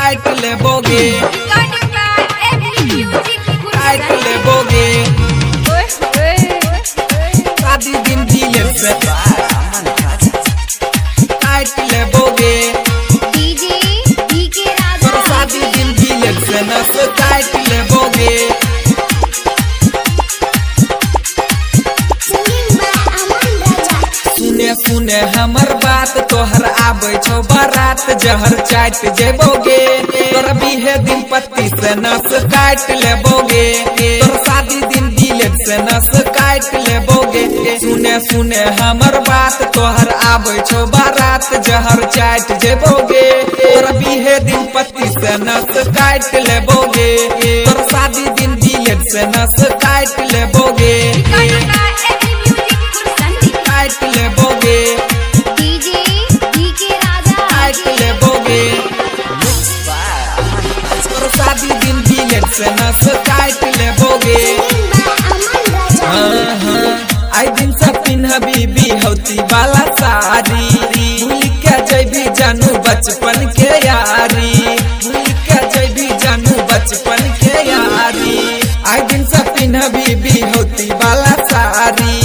काट लेबोगे काट लेबोगे शादी दिन दिल से काट लेबोगे शादी दिन दिल से नस काट लेबोगे सुने सुने हमर बात तोहर आबे छौ बारात जहर चाट जेबोगे तोर बीहे दिन पत्ती से नस काट लेबोगे तोर शादी दिन दिल से नस काट लेबोगे सुने सुने हमर बात तोहर आबे छौ बारात जहर चाट जेबोगे तोर बीहे दिन पत्ती से नस काट लेबोगे तोर शादी दिन दिल से नस काट लेबोगे काट लेबोगे काट लेबोगे तोर शादी दिन दिल से नस काट लेबोगे आई दिन सब पिन्हबी होती वाला साड़ी भूल के जैबी जानू बचपन के यारी भूल के जैबी जानू बचपन के यारी आई दिन सब पिन्हबी होती वाला साड़ी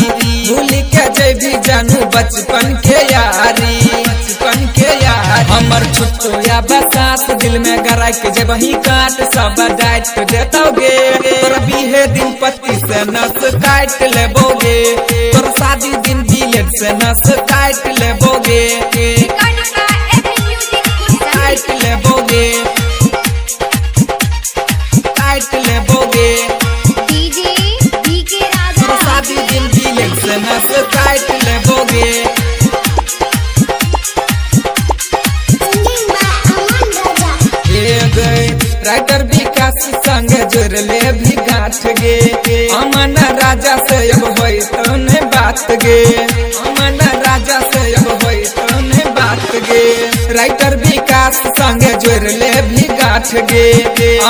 भूल के जैबी जानू बचपन के यारी बचपन के यारी हमर छुट्टो या बसात दिल में गराई के जब ही काट सब डाइट देतोगे तोर बीहे दिन पत्ती से नस काट लेबोगे तोर शादी दिन दिल से नस काट लेबोगे काट लेबोगे काट लेबोगे तोर शादी दिन दिल से नस काट लेबोगे राइटर विकास संग जोड़ले भी गाँठ गे अमन राजा से अब होई तो ने बात गे अमन राजा से अब होई तो ने बात गे राइटर विकास संग जोड़ले भी गाँठ गे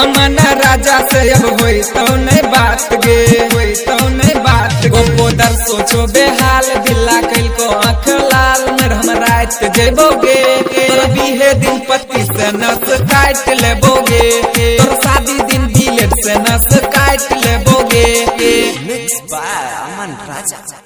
अमन राजा से अब होई तो ने बात गे होई तो ने बात गोपोदर सोचो बेहाल दिला कैल को आँख लाल में हम रात जेबोगे तोर बीहे दिन पत्ती से नस काट लेबोगे तोर शादी दिन दिल से नस काट लेबोगे मिक्स बाय अमन राजा।